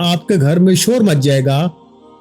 آپ کے گھر میں شور مچ جائے گا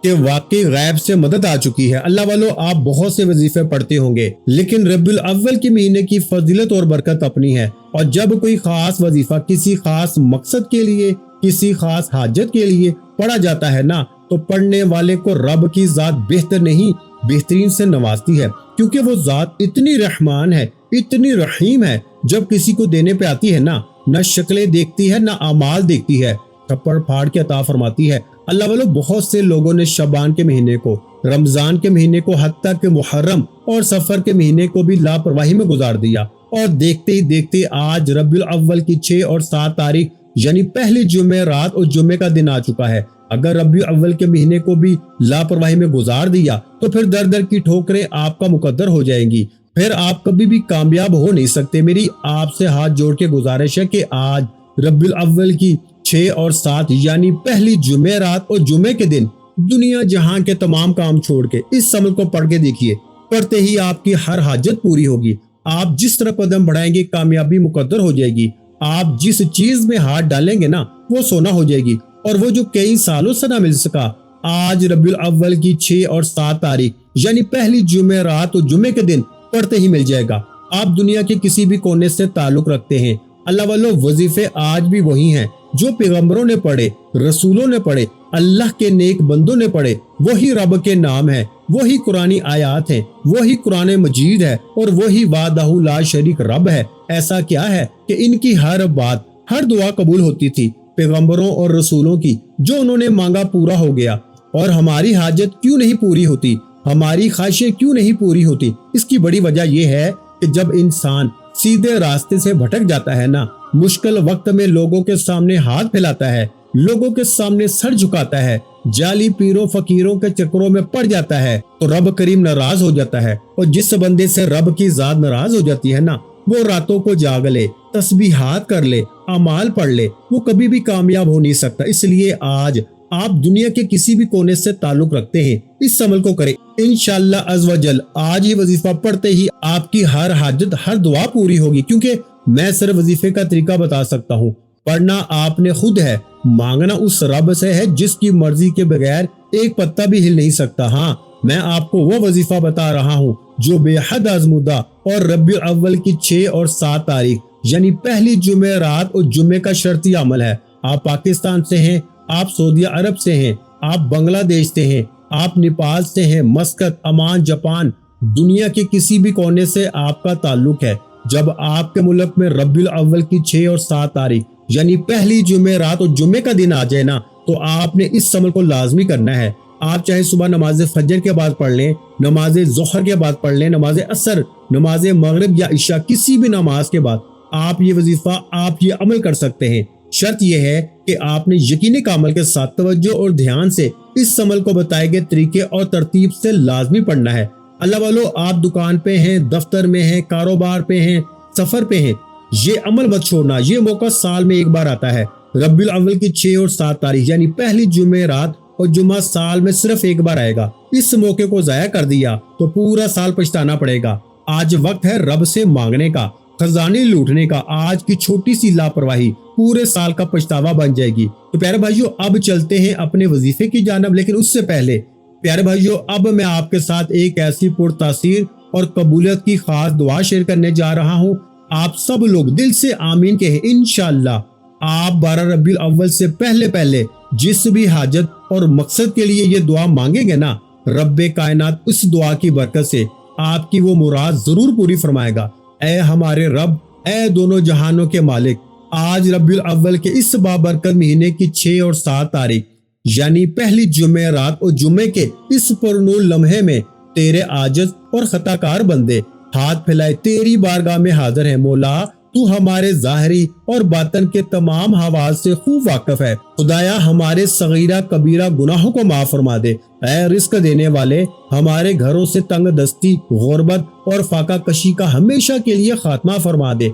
کہ واقعی غیب سے مدد آ چکی ہے۔ اللہ والو، آپ بہت سے وظیفے پڑھتے ہوں گے، لیکن ربیع الاول کے مہینے کی فضیلت اور برکت اپنی ہے، اور جب کوئی خاص وظیفہ کسی خاص مقصد کے لیے، کسی خاص حاجت کے لیے پڑھا جاتا ہے نا، تو پڑھنے والے کو رب کی ذات بہتر نہیں بہترین سے نوازتی ہے، کیونکہ وہ ذات اتنی رحمان ہے، اتنی رحیم ہے، جب کسی کو دینے پہ آتی ہے نا، نہ شکلیں دیکھتی ہے نہ اعمال دیکھتی ہے، تھپڑ پھاڑ کے عطا فرماتی ہے۔ اللہ والو، بہت سے لوگوں نے شعبان کے مہینے کو، رمضان کے مہینے کو، حتیٰ کہ محرم اور سفر کے مہینے کو بھی لاپرواہی میں گزار دیا، اور دیکھتے ہی دیکھتے آج ربیع الاول کی 6 اور 7 تاریخ یعنی پہلی جمعہ رات اور جمعے کا دن آ چکا ہے۔ اگر ربیع الاول کے مہینے کو بھی لاپرواہی میں گزار دیا تو پھر در در کی ٹھوکریں آپ کا مقدر ہو جائیں گی، پھر آپ کبھی بھی کامیاب ہو نہیں سکتے۔ میری آپ سے ہاتھ جوڑ کے گزارش ہے کہ آج ربیع الاول کی 6 اور 7 یعنی پہلی جمعہ رات اور جمعے کے دن دنیا جہاں کے تمام کام چھوڑ کے اس عمل کو پڑھ کے دیکھیے، پڑھتے ہی آپ کی ہر حاجت پوری ہوگی۔ آپ جس طرح قدم بڑھائیں گے کامیابی مقدر ہو جائے گی، آپ جس چیز میں ہاتھ ڈالیں گے نا وہ سونا ہو جائے گی، اور وہ جو کئی سالوں سے نہ مل سکا آج ربیع الاول کی 6 اور 7 تاریخ یعنی پہلی جمعہ رات اور جمعے کے دن پڑھتے ہی مل جائے گا۔ آپ دنیا کے کسی بھی کونے سے تعلق رکھتے ہیں، اللہ والو، وظیفے آج بھی وہی ہیں جو پیغمبروں نے پڑھے، رسولوں نے پڑھے، اللہ کے نیک بندوں نے پڑھے، وہی رب کے نام ہے، وہی قرآنی آیات ہیں، وہی قرآن مجید ہے، اور وہی وحدہ لا شریک رب ہے۔ ایسا کیا ہے کہ ان کی ہر بات، ہر دعا قبول ہوتی تھی، پیغمبروں اور رسولوں کی جو انہوں نے مانگا پورا ہو گیا، اور ہماری حاجت کیوں نہیں پوری ہوتی، ہماری خواہشیں کیوں نہیں پوری ہوتی؟ اس کی بڑی وجہ یہ ہے کہ جب انسان سیدھے راستے سے بھٹک جاتا ہے نا، مشکل وقت میں لوگوں کے سامنے ہاتھ پھیلاتا ہے، لوگوں کے سامنے سر جھکاتا ہے، جعلی پیروں فقیروں کے چکروں میں پڑ جاتا ہے، تو رب کریم ناراض ہو جاتا ہے، اور جس بندے سے رب کی ذات ناراض ہو جاتی ہے نا، وہ راتوں کو جاگ لے، تسبیحات کر لے، اعمال پڑھ لے، وہ کبھی بھی کامیاب ہو نہیں سکتا۔ اس لیے آج آپ دنیا کے کسی بھی کونے سے تعلق رکھتے ہیں، اس عمل کو کریں، انشاءاللہ عز و جل آج ہی وظیفہ پڑھتے ہی آپ کی ہر حاجت، ہر دعا پوری ہوگی، کیونکہ میں صرف وظیفے کا طریقہ بتا سکتا ہوں، پڑھنا آپ نے خود ہے، مانگنا اس رب سے ہے جس کی مرضی کے بغیر ایک پتہ بھی ہل نہیں سکتا۔ ہاں، میں آپ کو وہ وظیفہ بتا رہا ہوں جو بے حد آزمودہ اور ربیع الاول کی 6 اور 7 تاریخ یعنی پہلی جمعہ رات اور جمعے کا شرطی عمل ہے۔ آپ پاکستان سے ہیں، آپ سعودی عرب سے ہیں، آپ بنگلہ دیش سے ہیں، آپ نیپال سے ہیں، مسقط، عمان، جاپان، دنیا کے کسی بھی کونے سے آپ کا تعلق ہے، جب آپ کے ملک میں ربیع الاول کی 6 اور 7 تاریخ یعنی پہلی جمعہ رات اور جمعے کا دن آ جائے نا، تو آپ نے اس عمل کو لازمی کرنا ہے۔ آپ چاہے صبح نماز فجر کے بعد پڑھ لیں، نماز ظہر کے بعد پڑھ لیں، نماز عصر، نماز مغرب یا عشاء، کسی بھی نماز کے بعد آپ یہ وظیفہ، آپ یہ عمل کر سکتے ہیں۔ شرط یہ ہے کہ آپ نے یقینی کامل کے ساتھ توجہ اور دھیان سے اس عمل کو بتائے گئے طریقے اور ترتیب سے لازمی پڑھنا ہے۔ اللہ والو، آپ دکان پہ ہیں، دفتر میں ہیں، کاروبار پہ ہیں، سفر پہ ہیں، یہ عمل مت چھوڑنا۔ یہ موقع سال میں ایک بار آتا ہے، ربیع الاول کی 6 اور 7 تاریخ یعنی پہلی جمعہ رات اور جمعہ سال میں صرف ایک بار آئے گا۔ اس موقع کو ضائع کر دیا تو پورا سال پچھتانا پڑے گا۔ آج وقت ہے رب سے مانگنے کا، خزانے لوٹنے کا۔ آج کی چھوٹی سی لاپرواہی پورے سال کا پچھتاوا بن جائے گی۔ تو پیارے بھائیو، اب چلتے ہیں اپنے وظیفے کی جانب، لیکن اس سے پہلے پیارے بھائیو، اب میں آپ کے ساتھ ایک ایسی پرتاثیر اور قبولیت کی خاص دعا شیئر کرنے جا رہا ہوں۔ آپ سب لوگ دل سے آمین کہیں۔ انشاءاللہ آپ 12 ربیع الاول سے پہلے جس بھی حاجت اور مقصد کے لیے یہ دعا مانگیں گے نا، رب کائنات اس دعا کی برکت سے آپ کی وہ مراد ضرور پوری فرمائے گا۔ اے ہمارے رب، اے دونوں جہانوں کے مالک، آج ربیع الاول کے اس بابرکت مہینے کی 6 اور 7 تاریخ یعنی پہلی جمعہ رات اور جمعے کے اس پرنور لمحے میں تیرے عاجز اور خطا کار بندے ہاتھ پھیلائے تیری بارگاہ میں حاضر ہیں۔ مولا، تو ہمارے ظاہری اور باطن کے تمام حواس سے خوب واقف ہے۔ خدایا، ہمارے صغیرہ کبیرہ گناہوں کو معاف فرما دے۔ اے رزق دینے والے، ہمارے گھروں سے تنگ دستی، غربت اور فاقہ کشی کا ہمیشہ کے لیے خاتمہ فرما دے۔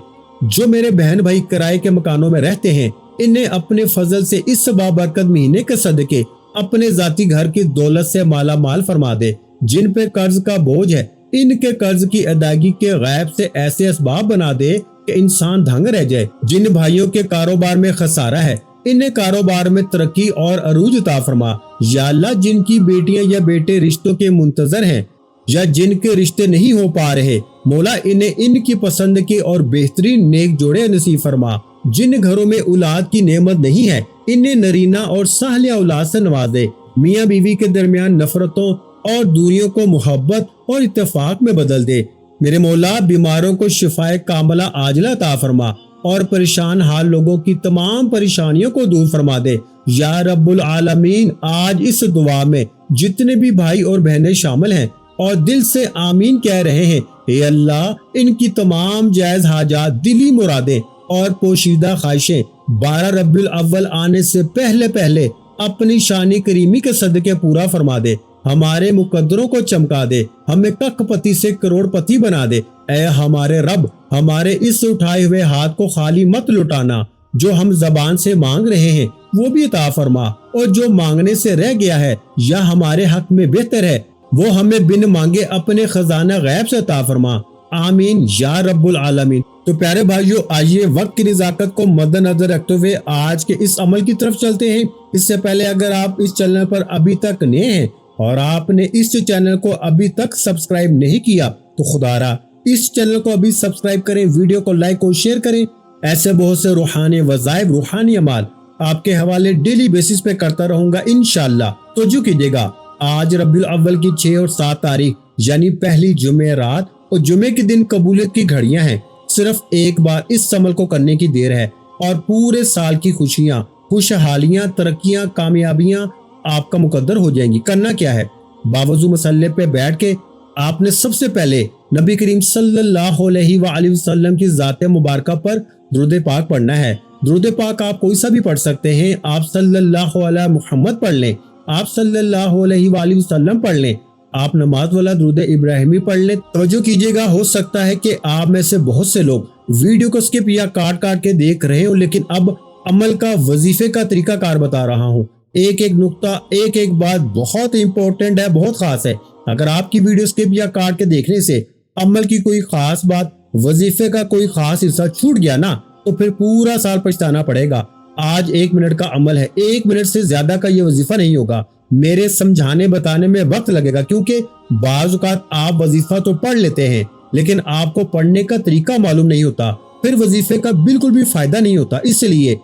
جو میرے بہن بھائی کرائے کے مکانوں میں رہتے ہیں، انہیں اپنے فضل سے اس بابرکت مہینے کے صدقے اپنے ذاتی گھر کی دولت سے مالا مال فرما دے۔ جن پہ قرض کا بوجھ ہے، ان کے قرض کی ادائیگی کے غیب سے ایسے اسباب بنا دے کہ انسان دھنگ رہ جائے۔ جن بھائیوں کے کاروبار میں خسارہ ہے، انہیں کاروبار میں ترقی اور عروج عطا فرما۔ یا اللہ جن کی بیٹیاں یا بیٹے رشتوں کے منتظر ہیں یا جن کے رشتے نہیں ہو پا رہے، مولا انہیں ان کی پسند کے اور بہترین نیک جوڑے نصیب فرما۔ جن گھروں میں اولاد کی نعمت نہیں ہے انہیں نرینہ اور صالح اولاد سے نوازے۔ میاں بیوی کے درمیان نفرتوں اور دوریوں کو محبت اور اتفاق میں بدل دے۔ میرے مولا بیماروں کو شفائے کاملہ عاجلہ عطا فرما اور پریشان حال لوگوں کی تمام پریشانیوں کو دور فرما دے۔ یا رب العالمین، آج اس دعا میں جتنے بھی بھائی اور بہنیں شامل ہیں اور دل سے آمین کہہ رہے ہیں، اے اللہ ان کی تمام جائز حاجات، دلی مرادیں اور پوشیدہ خواہشیں 12 ربیع الاول آنے سے پہلے پہلے اپنی شانی کریمی کے صدقے پورا فرما دے۔ ہمارے مقدروں کو چمکا دے، ہمیں کک پتی سے کروڑ پتی بنا دے۔ اے ہمارے رب، ہمارے اس اٹھائے ہوئے ہاتھ کو خالی مت لٹانا۔ جو ہم زبان سے مانگ رہے ہیں وہ بھی عطا فرما، اور جو مانگنے سے رہ گیا ہے یا ہمارے حق میں بہتر ہے وہ ہمیں بن مانگے اپنے خزانہ غیب سے عطا فرما۔ آمین یا رب العالمین۔ تو پیارے بھائیو، آئیے وقت کی نزاکت کو مد نظر رکھتے ہوئے آج کے اس عمل کی طرف چلتے ہیں۔ اس سے پہلے اگر آپ اس چینل پر ابھی تک نئے ہیں اور آپ نے اس چینل کو ابھی تک سبسکرائب نہیں کیا تو خدارا اس چینل کو ابھی سبسکرائب کریں، ویڈیو کو لائک اور شیئر کریں۔ ایسے بہت سے روحانی وظائف، روحانی اعمال آپ کے حوالے ڈیلی بیسس پہ کرتا رہوں گا انشاءاللہ۔ توجہ کیجیے گا، آج ربیع الاول کی 6 اور 7 تاریخ یعنی پہلی جمعہ رات اور جمعے کے دن قبولیت کی گھڑیاں ہیں۔ صرف ایک بار اس عمل کو کرنے کی دیر ہے اور پورے سال کی خوشیاں، خوشحالیاں، ترقیاں، کامیابیاں آپ کا مقدر ہو جائیں گی۔ کرنا کیا ہے؟ باوضو مسلح پہ بیٹھ کے آپ نے سب سے پہلے نبی کریم صلی اللہ علیہ وآلہ وسلم کی ذات مبارکہ پر درود پاک پڑھنا ہے۔ درود پاک آپ کوئی سا بھی پڑھ سکتے ہیں، آپ صلی اللہ علیہ محمد پڑھ لیں، آپ صلی اللہ علیہ وآلہ وسلم پڑھ لیں، آپ نماز والا درود ابراہیمی پڑھ لیں۔ توجہ کیجیے گا، ہو سکتا ہے کہ آپ میں سے بہت سے لوگ ویڈیو کو اسکپ یا کاٹ کے دیکھ رہے ہوں، لیکن اب عمل کا، وظیفے کا طریقہ کار بتا رہا ہوں۔ ایک ایک نقطہ، ایک ایک بات بہت امپورٹنٹ ہے، بہت خاص ہے۔ اگر آپ کی ویڈیو اسکپ یا کاٹ کے دیکھنے سے عمل کی کوئی خاص بات، وظیفے کا کوئی خاص حصہ چھوٹ گیا نا تو پھر پورا سال پچھتانا پڑے گا۔ آج 1 منٹ کا عمل ہے، 1 منٹ سے زیادہ کا یہ وظیفہ نہیں ہوگا۔ میرے سمجھانے بتانے میں وقت لگے گا، کیونکہ بعض اوقات آپ وظیفہ تو پڑھ لیتے ہیں لیکن آپ کو پڑھنے کا طریقہ معلوم نہیں ہوتا، پھر وظیفے کا بالکل بھی فائدہ نہیں ہوتا۔ اس لیے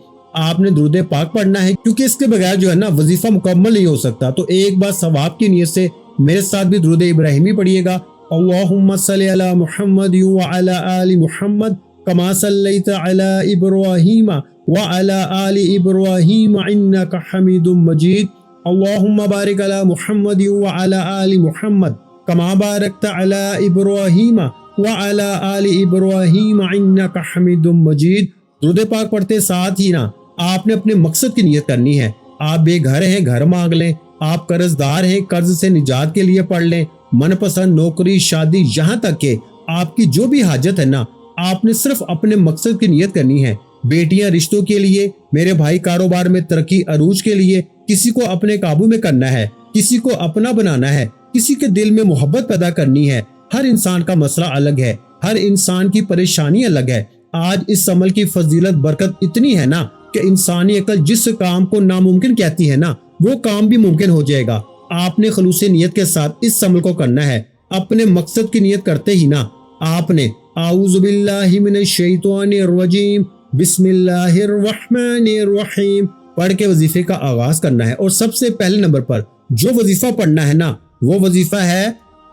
آپ نے درود پاک پڑھنا ہے، کیونکہ اس کے بغیر جو ہے نا وظیفہ مکمل نہیں ہو سکتا۔ تو ایک بار ثواب کی نیت سے میرے ساتھ بھی درود ابراہیمی پڑھیے گا۔ اللہم صلی علی محمد وعلی آل محمد کما صلیت علی ابراہیم وعلی آل ابراہیم انک حمید مجید۔ اللہم بارک علی محمد وعلی آل محمد کما بارکت علی ابراہیم وعلی آل ابراہیم انک حمید مجید۔ درود پاک پڑھتے ساتھ ہی نا آپ نے اپنے مقصد کی نیت کرنی ہے۔ آپ بے گھر ہیں، گھر مانگ لیں، آپ قرض دار ہیں، قرض سے نجات کے لیے پڑھ لیں، من پسند نوکری، شادی، یہاں تک کہ آپ کی جو بھی حاجت ہے نا آپ نے صرف اپنے مقصد کی نیت کرنی ہے۔ بیٹیاں رشتوں کے لیے، میرے بھائی کاروبار میں ترقی عروج کے لیے، کسی کو اپنے قابو میں کرنا ہے، کسی کو اپنا بنانا ہے، کسی کے دل میں محبت پیدا کرنی ہے۔ ہر انسان کا مسئلہ الگ ہے، ہر انسان کی پریشانی الگ ہے۔ آج اس عمل کی فضیلت، برکت اتنی ہے نا کہ انسانی عقل جس کام کو ناممکن کہتی ہے نا وہ کام بھی ممکن ہو جائے گا۔ آپ نے خلوص نیت کے ساتھ اس عمل کو کرنا ہے۔ اپنے مقصد کی نیت کرتے ہی نا آپ نے اعوذ باللہ من الشیطان الرجیم بسم اللہ الرحمن الرحیم پڑھ کے وظیفے کا آغاز کرنا ہے۔ اور سب سے پہلے نمبر پر جو وظیفہ پڑھنا ہے نا وہ وظیفہ ہے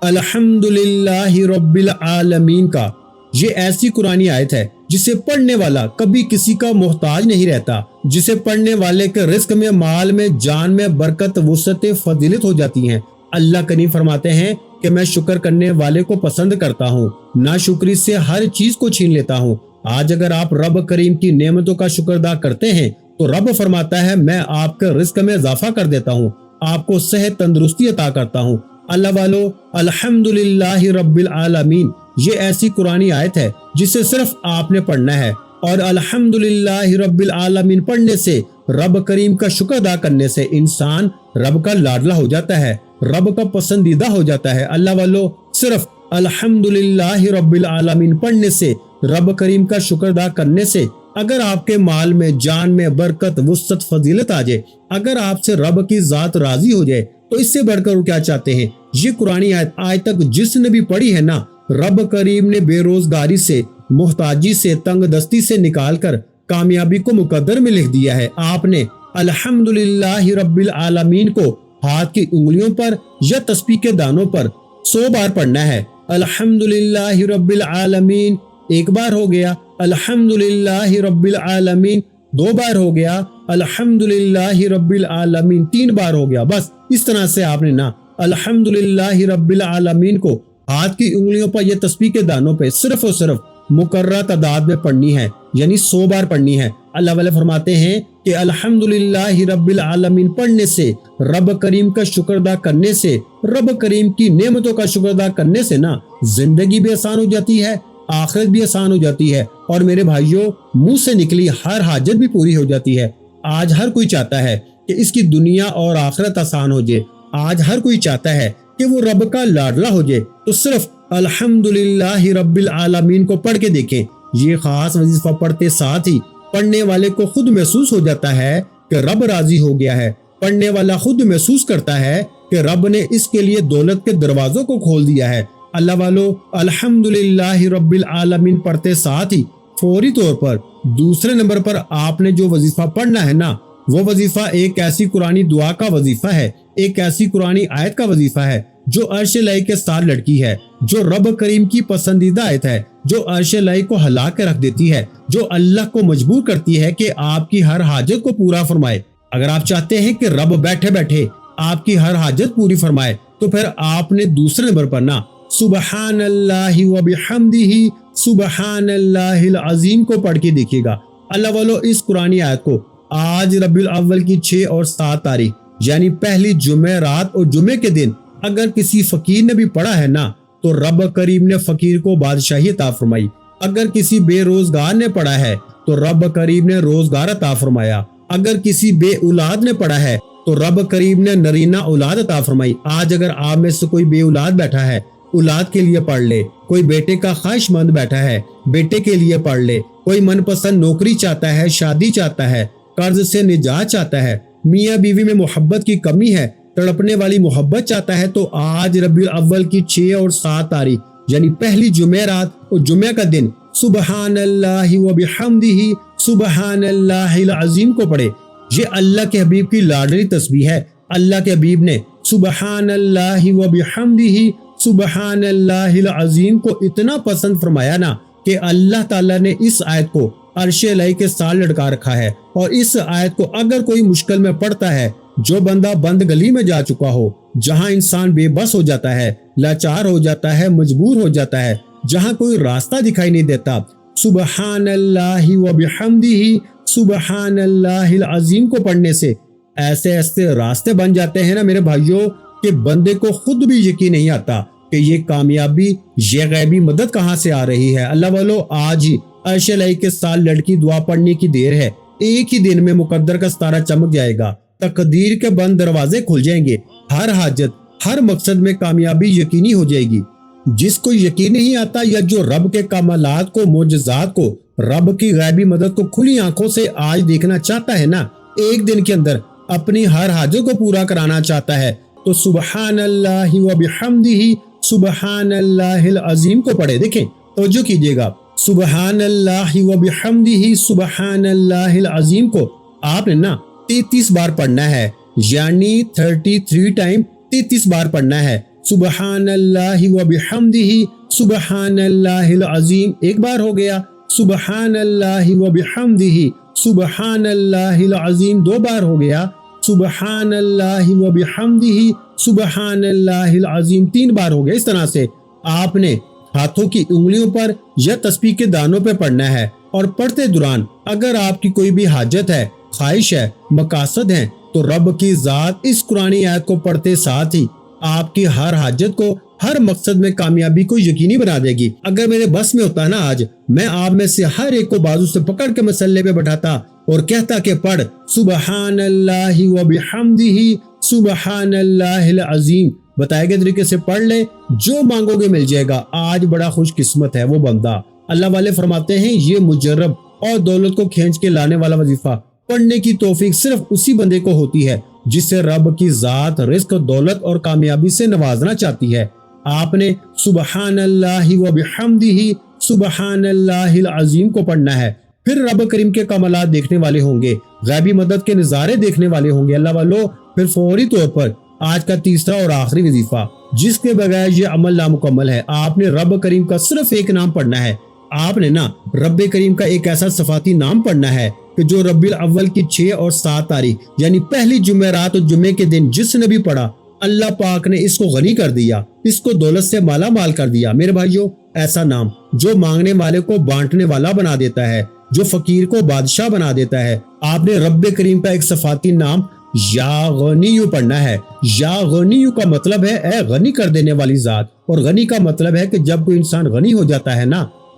الحمدللہ رب العالمین کا۔ یہ ایسی قرآنی آیت ہے جسے پڑھنے والا کبھی کسی کا محتاج نہیں رہتا، جسے پڑھنے والے کے رزق میں، مال میں، جان میں برکت، وسعت، فضیلت ہو جاتی ہیں۔ اللہ کریم فرماتے ہیں کہ میں شکر کرنے والے کو پسند کرتا ہوں، ناشکری سے ہر چیز کو چھین لیتا ہوں۔ آج اگر آپ رب کریم کی نعمتوں کا شکر ادا کرتے ہیں تو رب فرماتا ہے میں آپ کے رزق میں اضافہ کر دیتا ہوں، آپ کو صحت، تندرستی عطا کرتا ہوں۔ اللہ والو، الحمدللہ رب العالمین یہ ایسی قرآنی آیت ہے جسے صرف آپ نے پڑھنا ہے، اور الحمدللہ رب العالمین پڑھنے سے، رب کریم کا شکر ادا کرنے سے انسان رب کا لاڈلا ہو جاتا ہے، رب کا پسندیدہ ہو جاتا ہے۔ اللہ والو، صرف الحمدللہ رب العالمین پڑھنے سے، رب کریم کا شکر ادا کرنے سے اگر آپ کے مال میں جان میں برکت وسعت فضیلت آ جائے، اگر آپ سے رب کی ذات راضی ہو جائے تو اس سے بڑھ کر وہ کیا چاہتے ہیں؟ یہ قرآنی آیت آج تک جس نے بھی پڑھی ہے نا، رب کریم نے بے روزگاری سے، محتاجی سے، تنگ دستی سے نکال کر کامیابی کو مقدر میں لکھ دیا ہے۔ آپ نے الحمدللہ رب العالمین کو ہاتھ کی انگلیوں پر یا تسبیح کے دانوں پر 100 بار پڑھنا ہے۔ الحمدللہ رب العالمین ایک بار ہو گیا، الحمدللہ رب العالمین 2 بار ہو گیا، الحمدللہ رب العالمین 3 بار ہو گیا۔ بس اس طرح سے آپ نے نا الحمدللہ رب العالمین کو ہاتھ کی انگلیوں پر یا تسبیح کے دانوں پہ صرف اور صرف مقررہ تعداد میں پڑھنی ہے، یعنی 100 بار پڑھنی ہے۔ اللہ والے فرماتے ہیں کہ الحمدللہ رب العالمین پڑھنے سے، رب کریم کا شکر ادا کرنے سے، رب کریم کی نعمتوں کا شکر ادا کرنے سے نا زندگی بھی آسان ہو جاتی ہے، آخرت بھی آسان ہو جاتی ہے، اور میرے بھائیوں منہ سے نکلی ہر حاجت بھی پوری ہو جاتی ہے۔ آج ہر کوئی چاہتا ہے کہ اس کی دنیا اور آخرت آسان ہو جائے، آج ہر کوئی چاہتا ہے کہ وہ رب کا لاڈلا ہو جائے، تو صرف الحمدللہ رب العالمین کو پڑھ کے دیکھیں۔ یہ خاص وظیفہ پڑھتے ساتھ ہی پڑھنے والے کو خود محسوس ہو جاتا ہے کہ رب راضی ہو گیا ہے، پڑھنے والا خود محسوس کرتا ہے کہ رب نے اس کے لیے دولت کے دروازوں کو کھول دیا ہے۔ اللہ والو الحمدللہ رب العالمین پڑھتے ساتھ ہی فوری طور پر دوسرے نمبر پر آپ نے جو وظیفہ پڑھنا ہے نا، وہ وظیفہ ایک ایسی قرآنی دعا کا وظیفہ ہے، ایک ایسی قرآنی آیت کا وظیفہ ہے جو عرش الہی کے ساتھ لڑکی ہے، جو رب کریم کی پسندیدہ آیت ہے، جو عرش الہی کو ہلا کے رکھ دیتی ہے، جو اللہ کو مجبور کرتی ہے کہ آپ کی ہر حاجت کو پورا فرمائے۔ اگر آپ چاہتے ہیں کہ رب بیٹھے بیٹھے آپ کی ہر حاجت پوری فرمائے تو پھر آپ نے دوسرے نمبر پر نا سبحان اللہ و بحمدہ سبحان اللہ العظیم کو پڑھ کے دیکھیے گا۔ اللہ والو اس قرآنی آیت کو آج ربیع الاول کی 6 اور 7 تاریخ یعنی پہلی جمعرات اور جمعے کے دن اگر کسی فقیر نے بھی پڑھا ہے نا تو رب کریم نے فقیر کو بادشاہی عطا فرمائی۔ اگر کسی بے روزگار نے پڑھا ہے تو رب کریم نے روزگار عطا فرمایا۔ اگر کسی بے اولاد نے پڑھا ہے تو رب کریم نے نرینہ اولاد عطا فرمائی۔ آج اگر آپ میں سے کوئی بے اولاد بیٹھا ہے، اولاد کے لیے پڑھ لے۔ کوئی بیٹے کا خواہش مند بیٹھا ہے، بیٹے کے لیے پڑھ لے۔ کوئی من پسند نوکری چاہتا ہے، شادی چاہتا ہے، قرض سے نجات چاہتا ہے، میاں بیوی میں محبت کی کمی ہے، تڑپنے والی محبت چاہتا ہے، تو آج ربیع الاول کی 6 اور 7 تاریخ یعنی پہلی جمعرات اور جمعہ کا دن سبحان اللہ و بحمدہ سبحان اللہ العظیم کو پڑھے۔ یہ اللہ کے حبیب کی لاڈلی تسبیح ہے۔ اللہ کے حبیب نے سبحان اللہ و بحمدہ سبحان اللہ العظیم کو اتنا پسند فرمایا نا کہ اللہ تعالیٰ نے اس آیت کو عرش الہی کے ساتھ لٹکا رکھا ہے۔ اور اس آیت کو اگر کوئی مشکل میں پڑھتا ہے، جو بندہ بند گلی میں جا چکا ہو، جہاں انسان بے بس ہو جاتا ہے، لاچار ہو جاتا ہے، مجبور ہو جاتا ہے، جہاں کوئی راستہ دکھائی نہیں دیتا، سبحان اللہ و بحمدہ سبحان اللہ العظیم کو پڑھنے سے ایسے ایسے راستے بن جاتے ہیں نا میرے بھائیوں کہ بندے کو خود بھی یقین نہیں آتا کہ یہ کامیابی، یہ غیبی مدد کہاں سے آ رہی ہے۔ اللہ والو آج ہی عرش الہی کے ساتھ لڑکی دعا پڑھنے کی دیر ہے۔ ایک ہی دن میں مقدر کا ستارہ چمک جائے گا، تقدیر کے بند دروازے کھل جائیں گے، ہر حاجت، ہر مقصد میں کامیابی یقینی ہو جائے گی۔ جس کو یقین نہیں آتا یا جو رب کے کمالات کو، معجزات کو، رب کی غیبی مدد کو کھلی آنکھوں سے آج دیکھنا چاہتا ہے نا، ایک دن کے اندر اپنی ہر حاجت کو پورا کرانا چاہتا ہے، تو سبحان اللہ و بحمدہ سبحان اللہ العظیم کو پڑھے۔ دیکھیں توجہ کیجئے گا، سبحان اللہ و بحمدہ سبحان اللہ العظیم کو آپ نے نا 33 بار پڑھنا ہے، یعنی 33 ٹائم 33 بار پڑھنا ہے۔ سبحان اللہ و بحمدہ سبحان اللہ العظیم ایک بار ہو گیا، سبحان اللہ و بحمدہ سبحان اللہ العظیم 2 بار ہو گیا، سبحان اللہ و بحمدہ سبحان اللہ العظیم 3 بار ہو گیا۔ اس طرح سے آپ نے ہاتھوں کی انگلیوں پر یا تسبیح کے دانوں پہ پڑھنا ہے، اور پڑھتے دوران اگر آپ کی کوئی بھی حاجت ہے، خواہش ہے، مقاصد ہیں، تو رب کی ذات اس قرآنی آیت کو پڑھتے ساتھ ہی آپ کی ہر حاجت کو، ہر مقصد میں کامیابی کو یقینی بنا دے گی۔ اگر میرے بس میں ہوتا نا آج میں آپ میں سے ہر ایک کو بازو سے پکڑ کے مسلے پہ بٹھاتا اور کہتا کہ پڑھ سبحان اللہ و بحمدہ سبحان اللہ العظیم، بتائے گئے طریقے سے پڑھ لے، جو مانگو گے مل جائے گا۔ آج بڑا خوش قسمت ہے وہ بندہ۔ اللہ والے فرماتے ہیں یہ مجرب اور دولت کو کھینچ کے لانے والا وظیفہ پڑھنے کی توفیق صرف اسی بندے کو ہوتی ہے جسے رب کی ذات رزق، دولت اور کامیابی سے نوازنا چاہتی ہے۔ آپ نے سبحان اللہ و بحمدہ سبحان اللہ العظیم کو پڑھنا ہے۔ پھر رب کریم کے کمالات دیکھنے والے ہوں گے، غیبی مدد کے نظارے دیکھنے والے ہوں گے اللہ والو۔ پھر فوری طور پر آج کا تیسرا اور آخری وظیفہ جس کے بغیر یہ عمل نامکمل ہے، آپ نے رب کریم کا صرف ایک نام پڑھنا ہے۔ آپ نے رب کریم کا ایک ایسا صفاتی نام پڑھنا ہے کہ جو ربیع الاول کی 6 اور 7 تاریخ یعنی پہلی جمعرات اور جمعے کے دن جس نے بھی پڑھا، اللہ پاک نے اس کو غنی کر دیا، اس کو دولت سے مالا مال کر دیا۔ میرے بھائیوں، ایسا نام جو مانگنے والے کو بانٹنے والا بنا دیتا ہے، جو فقیر کو بادشاہ بنا دیتا ہے۔ آپ نے رب کریم کا ایک صفاتی نام یا غنیو پڑھنا ہے۔ یا غنیو کا مطلب ہے اے غنی کر دینے والی ذات، اور غنی کا مطلب ہے کہ جب کوئی انسان غنی ہو جاتا ہے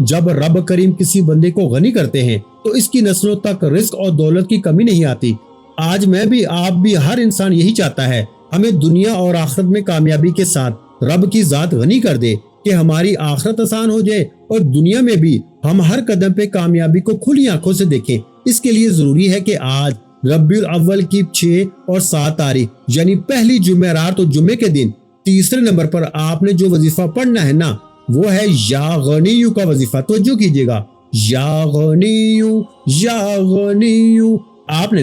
جب رب کریم کسی بندے کو غنی کرتے ہیں تو اس کی نسلوں تک رزق اور دولت کی کمی نہیں آتی۔ آج میں بھی، آپ بھی، ہر انسان یہی چاہتا ہے ہمیں دنیا اور آخرت میں کامیابی کے ساتھ رب کی ذات غنی کر دے کہ ہماری آخرت آسان ہو جائے اور دنیا میں بھی ہم ہر قدم پہ کامیابی کو کھلی آنکھوں سے دیکھیں۔ اس کے لیے ضروری ہے کہ آج ربیع الاول کی 6 اور 7 تاریخ یعنی پہلی جمعرات اور جمعے کے دن تیسرے نمبر پر آپ نے جو وظیفہ پڑھنا ہے وہ ہے یا غنیو کا وظیفہ۔ توجہ کیجیے گا، یا غنیو یا غنیو۔ آپ نے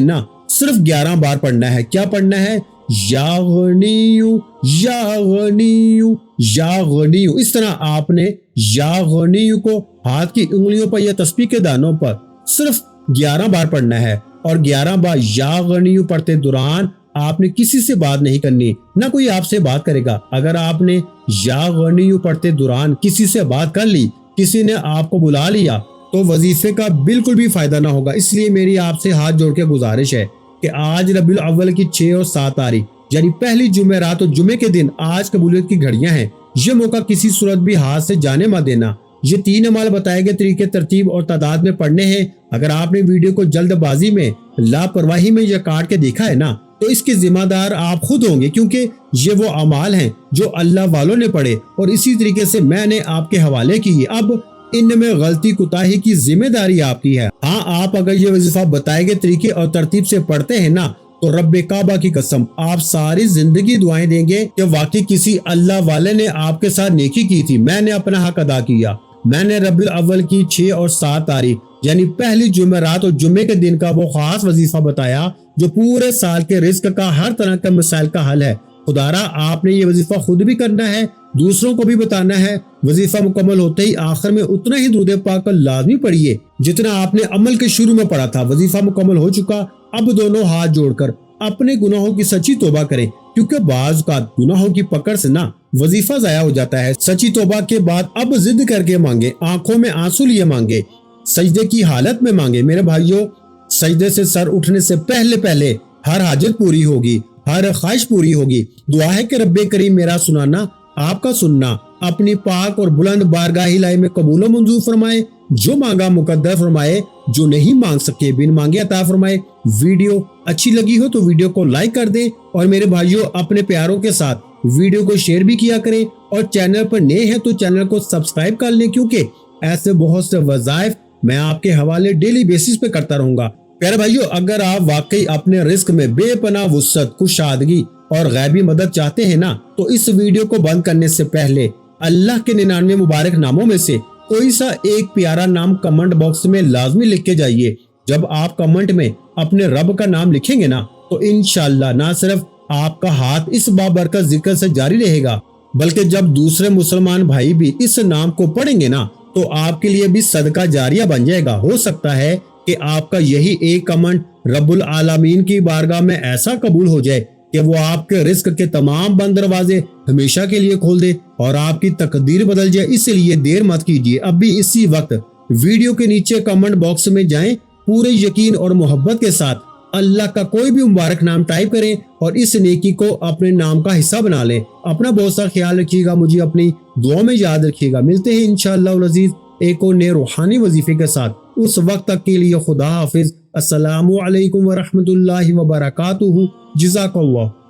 صرف 11 بار پڑھنا ہے۔ کیا پڑھنا ہے؟ یا غنیو یا غنیو یا غنیو۔ اس طرح آپ نے یا غنیو کو ہاتھ کی انگلیوں پر یا تسبیح کے دانوں پر صرف 11 بار پڑھنا ہے، اور 11 بار یا غنیو پڑھتے دوران آپ نے کسی سے بات نہیں کرنی، نہ کوئی آپ سے بات کرے گا۔ اگر آپ نے یا غنیو پڑھتے دوران کسی سے بات کر لی، کسی نے آپ کو بلا لیا، تو وظیفے کا بالکل بھی فائدہ نہ ہوگا۔ اس لیے میری آپ سے ہاتھ جوڑ کے گزارش ہے کہ آج ربیع الاول کی 6 اور 7 تاریخ یعنی پہلی جمعرات اور جمعے کے دن آج قبولیت کی گھڑیاں ہیں۔ یہ موقع کسی صورت بھی ہاتھ سے جانے مت دینا۔ یہ 3 عمل بتائے گئے طریقے ترتیب اور تعداد میں پڑھنے ہیں۔ اگر آپ نے ویڈیو کو جلد بازی میں، لاپرواہی میں یا کاٹ کے دیکھا ہے تو اس کے ذمہ دار آپ خود ہوں گے، کیونکہ یہ وہ اعمال ہیں جو اللہ والوں نے پڑھے اور اسی طریقے سے میں نے آپ کے حوالے کیے۔ اب ان میں غلطی کوتاہی کی ذمہ داری آپ کی ہے۔ ہاں، آپ اگر یہ وظیفہ بتائے گئے طریقے اور ترتیب سے پڑھتے ہیں تو رب کعبہ کی قسم آپ ساری زندگی دعائیں دیں گے کہ واقعی کسی اللہ والے نے آپ کے ساتھ نیکی کی تھی، میں نے اپنا حق ادا کیا۔ میں نے ربیع الاول کی 6 اور 7 تاریخ یعنی پہلی جمعرات اور جمعے کے دن کا وہ خاص وظیفہ بتایا جو پورے سال کے رزق کا ہر طرح کے مسائل کا حل ہے۔ خدارا، آپ نے یہ وظیفہ خود بھی کرنا ہے، دوسروں کو بھی بتانا ہے۔ وظیفہ مکمل ہوتے ہی آخر میں اتنا ہی درود پاک کا لازمی پڑھیے جتنا آپ نے عمل کے شروع میں پڑھا تھا۔ وظیفہ مکمل ہو چکا، اب دونوں ہاتھ جوڑ کر اپنے گناہوں کی سچی توبہ کریں، کیونکہ بعض اوقات گناہوں کی پکڑ سے وظیفہ ضائع ہو جاتا ہے۔ سچی توبہ کے بعد اب ضد کر کے مانگے، آنکھوں میں آنسو لیے مانگے، سجدے کی حالت میں مانگے۔ میرے بھائیوں، سجدے سے سر اٹھنے سے پہلے ہر حاجت پوری ہوگی، ہر خواہش پوری ہوگی۔ دعا ہے کہ رب کریم میرا سنانا، آپ کا سننا اپنی پاک اور بلند بارگاہ الہی میں قبول و منظور فرمائے۔ جو مانگا مقدر فرمائے، جو نہیں مانگ سکے بن مانگے عطا فرمائے۔ ویڈیو اچھی لگی ہو تو ویڈیو کو لائک کر دیں، اور میرے بھائیوں اپنے پیاروں کے ساتھ ویڈیو کو شیئر بھی کیا کریں، اور چینل پر نئے ہیں تو چینل کو سبسکرائب کر لیں، کیونکہ ایسے بہت سے وظائف میں آپ کے حوالے ڈیلی بیسس پہ کرتا رہوں گا۔ پیارے بھائیوں، اگر آپ واقعی اپنے رزق میں بے پناہ وسعت، کشادگی اور غیبی مدد چاہتے ہیں تو اس ویڈیو کو بند کرنے سے پہلے اللہ کے 99 مبارک ناموں میں سے کوئی سا ایک پیارا نام کمنٹ باکس میں لازمی لکھ کے جائیے۔ جب آپ کمنٹ میں اپنے رب کا نام لکھیں گے تو انشاءاللہ نہ صرف آپ کا ہاتھ اس بابرکت ذکر سے جاری رہے گا، بلکہ جب دوسرے مسلمان بھائی بھی اس نام کو پڑھیں گے تو آپ کے لیے بھی صدقہ جاریہ بن جائے گا۔ ہو سکتا ہے کہ آپ کا یہی ایک کمنٹ رب العالمین کی بارگاہ میں ایسا قبول ہو جائے کہ وہ آپ کے رزق کے تمام بند دروازے ہمیشہ کے لیے کھول دے اور آپ کی تقدیر بدل جائے۔ اس لیے دیر مت کیجیے، اب بھی اسی وقت ویڈیو کے نیچے کمنٹ باکس میں جائیں، پورے یقین اور محبت کے ساتھ اللہ کا کوئی بھی مبارک نام ٹائپ کریں اور اس نیکی کو اپنے نام کا حصہ بنا لیں۔ اپنا بہت سا خیال رکھیے گا، مجھے اپنی دعا میں یاد رکھیے گا۔ ملتے ہیں انشاءاللہ العزیز ایک اور نئے روحانی وظیفے کے ساتھ۔ اس وقت تک کے لیے خدا حافظ۔ السلام علیکم ورحمۃ اللہ وبرکاتہ۔ جزاک اللہ۔